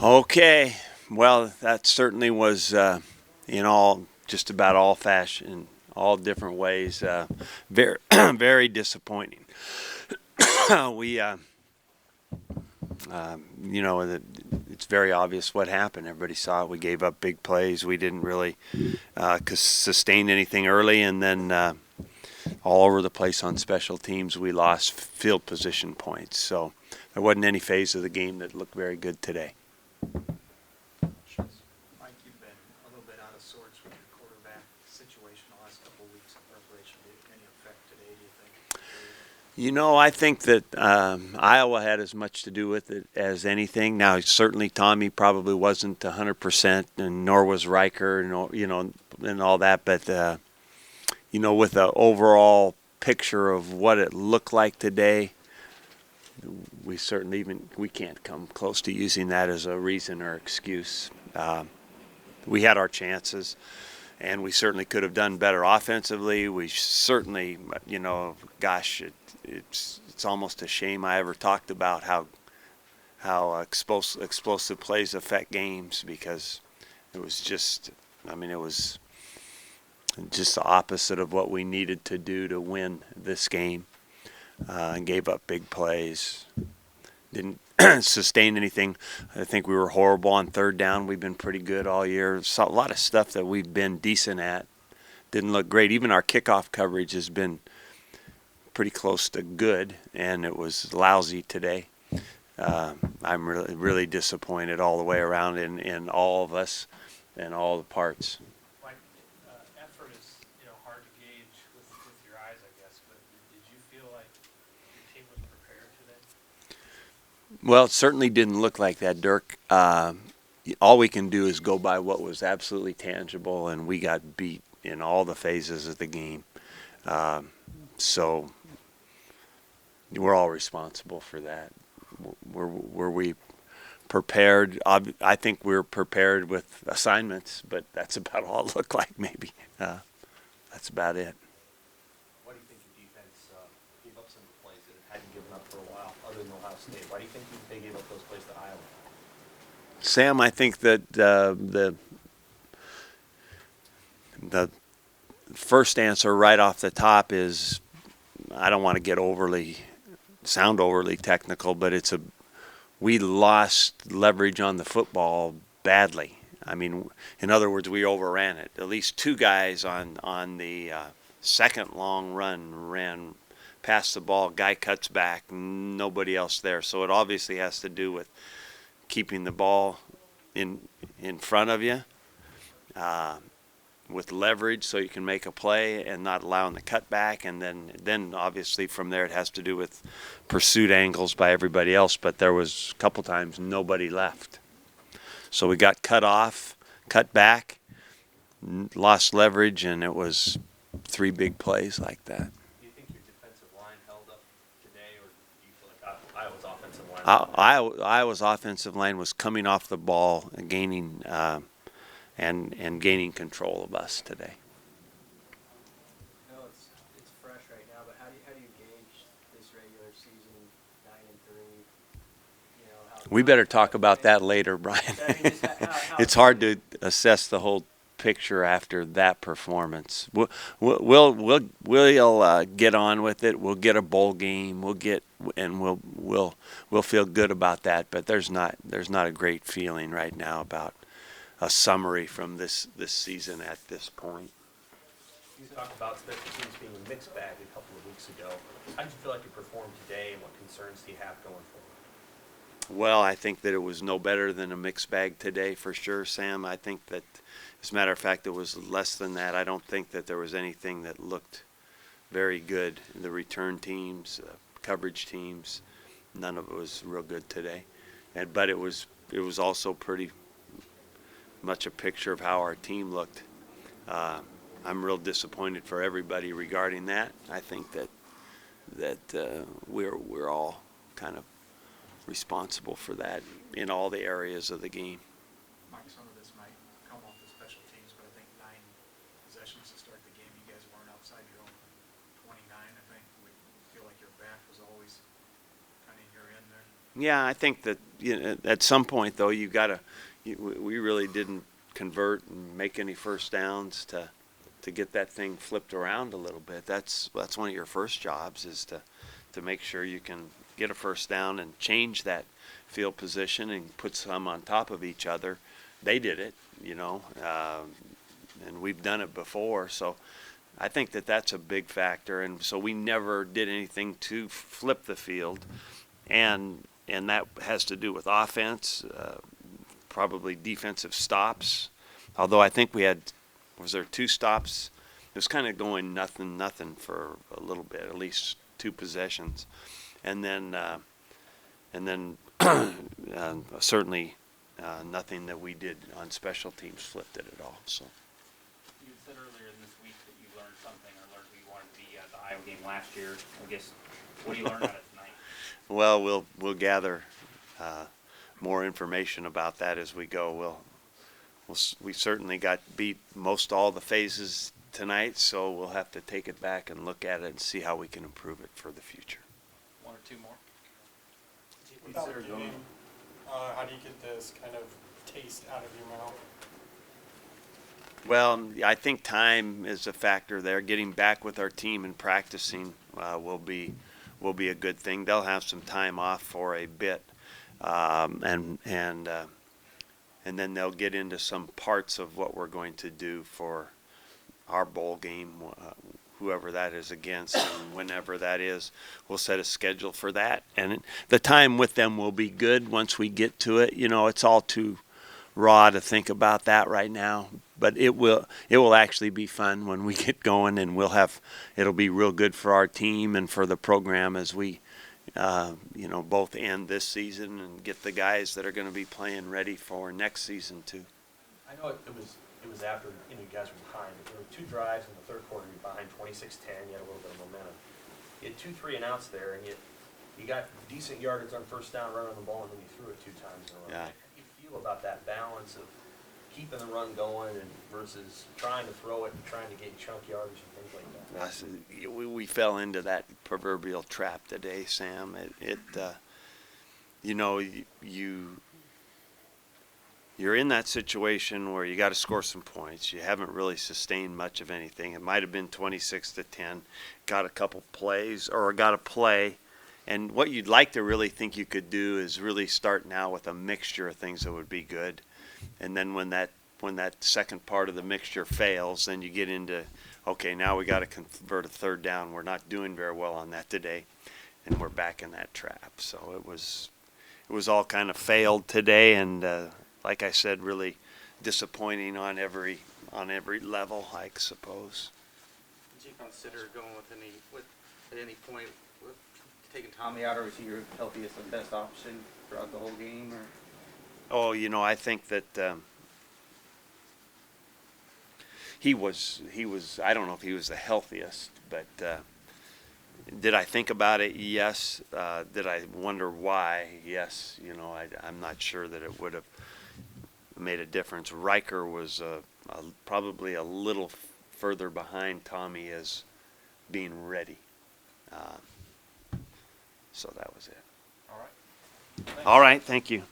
Okay, well, that certainly was in all, just about all fashion, all different ways, very, very disappointing. we, it's very obvious what happened. Everybody saw it. We gave up big plays. We didn't really sustain anything early, and then all over the place on special teams, we lost field position points. So there wasn't any phase of the game that looked very good today. Mike, you've been a little bit out of sorts with your quarterback situation the last couple of weeks of preparation. Did any effect today, do you think? I think that Iowa had as much to do with it as anything. Now, certainly Tommy probably wasn't 100%, and nor was Riker, and all that. But with the overall picture of what it looked like today, we can't come close to using that as a reason or excuse. We had our chances, and we certainly could have done better offensively. We certainly, it's almost a shame I ever talked about how explosive plays affect games, because it was just the opposite of what we needed to do to win this game. And gave up big plays. Didn't sustain anything. I think we were horrible on third down. We've been pretty good all year. Saw a lot of stuff that we've been decent at. Didn't look great. Even our kickoff coverage has been pretty close to good, and it was lousy today. I'm really, really disappointed all the way around in all of us and all the parts. Mike, effort is hard to gauge with your eyes, I guess, but did you feel like your team was prepared today? Well, it certainly didn't look like that, Dirk. All we can do is go by what was absolutely tangible, and we got beat in all the phases of the game. So we're all responsible for that. Were we prepared? I think we were prepared with assignments, but that's about all it looked like, maybe. That's about it. Why do you think the defense gave up some plays that it hadn't given up for a while, other than Ohio State? Why do you think they gave up those plays to Iowa? Sam, I think that the first answer right off the top is, I don't want to sound overly technical, but we lost leverage on the football badly. I mean, in other words, we overran it. At least two guys on the second long run ran past the ball. Guy cuts back, nobody else there. So it obviously has to do with keeping the ball in front of you with leverage so you can make a play and not allowing the cutback. And then obviously from there it has to do with pursuit angles by everybody else. But there was a couple times nobody left. So we got cut off, cut back, lost leverage, and it was three big plays like that. Do you think your defensive line held up today, or do you feel like Iowa's offensive line? Iowa's offensive line was coming off the ball and gaining and gaining control of us today. I know it's fresh right now, but how do you gauge this regular season 9-3? We better talk about that later, Brian. It's hard to assess the whole picture after that performance. We'll get on with it. We'll get a bowl game. We'll feel good about that. But there's not a great feeling right now about a summary from this season at this point. You talked about special teams being a mixed bag a couple of weeks ago. How did you feel like you performed today, and what concerns do you have going forward? Well, I think that it was no better than a mixed bag today for sure, Sam. I think that, as a matter of fact, it was less than that. I don't think that there was anything that looked very good. The return teams, coverage teams, none of it was real good today. But it was also pretty much a picture of how our team looked. I'm real disappointed for everybody regarding that. I think that we're all kind of responsible for that in all the areas of the game. Mike, some of this might come off the special teams, but I think 9 possessions to start the game, you guys weren't outside your own 29. I think we feel like your back was always kind of in your end there. Yeah, I think that, at some point though, we really didn't convert and make any first downs to get that thing flipped around a little bit. That's one of your first jobs, is to make sure you can get a first down and change that field position and put some on top of each other. They did it, and we've done it before. So I think that that's a big factor. And so we never did anything to flip the field. And that has to do with offense, probably defensive stops. Although I think was there 2 stops? It was kind of going nothing for a little bit, at least 2 possessions. And then certainly nothing that we did on special teams flipped it at all. So. You said earlier in this week that you learned something, or learned who you wanted to be at the Iowa game last year. I guess, what do you learn out of tonight? Well, we'll gather more information about that as we go. We certainly got beat most all the phases tonight, so we'll have to take it back and look at it and see how we can improve it for the future. 1 or 2 more? Without a game, how do you get this kind of taste out of your mouth? Well, I think time is a factor there. Getting back with our team and practicing will be a good thing. They'll have some time off for a bit, and then they'll get into some parts of what we're going to do for our bowl game, whoever that is against, and whenever that is, we'll set a schedule for that. And the time with them will be good once we get to it. It's all too raw to think about that right now, but it will actually be fun when we get going, and it'll be real good for our team and for the program as we both end this season and get the guys that are going to be playing ready for next season too. I know it was after you guys were behind, but there were 2 drives in the third quarter. You're behind 26-10. You had a little bit of momentum. You had 2 3 and outs there, and you got decent yardage on first down running the ball, and then you threw it 2 times in a row. Yeah. How do you feel about that balance of keeping the run going and versus trying to throw it and trying to get chunk yardage and things like that? We fell into that proverbial trap today, Sam. You're in that situation where you got to score some points. You haven't really sustained much of anything. It might have been 26-10. Got a couple plays or got a play. And what you'd like to really think you could do is really start now with a mixture of things that would be good. And then when that second part of the mixture fails, then you get into, okay, now we got to convert a third down. We're not doing very well on that today, and we're back in that trap. So it was all kind of failed today, and like I said, really disappointing on every level, I suppose. Did you consider going at any point with taking Tommy out, or was he your healthiest and best option throughout the whole game? Or? Oh, I think that he was. I don't know if he was the healthiest, but did I think about it? Yes. Did I wonder why? Yes. I'm not sure that it would have made a difference. Riker was probably a little further behind Tommy as being ready. So that was it. All right. All right. Thank you.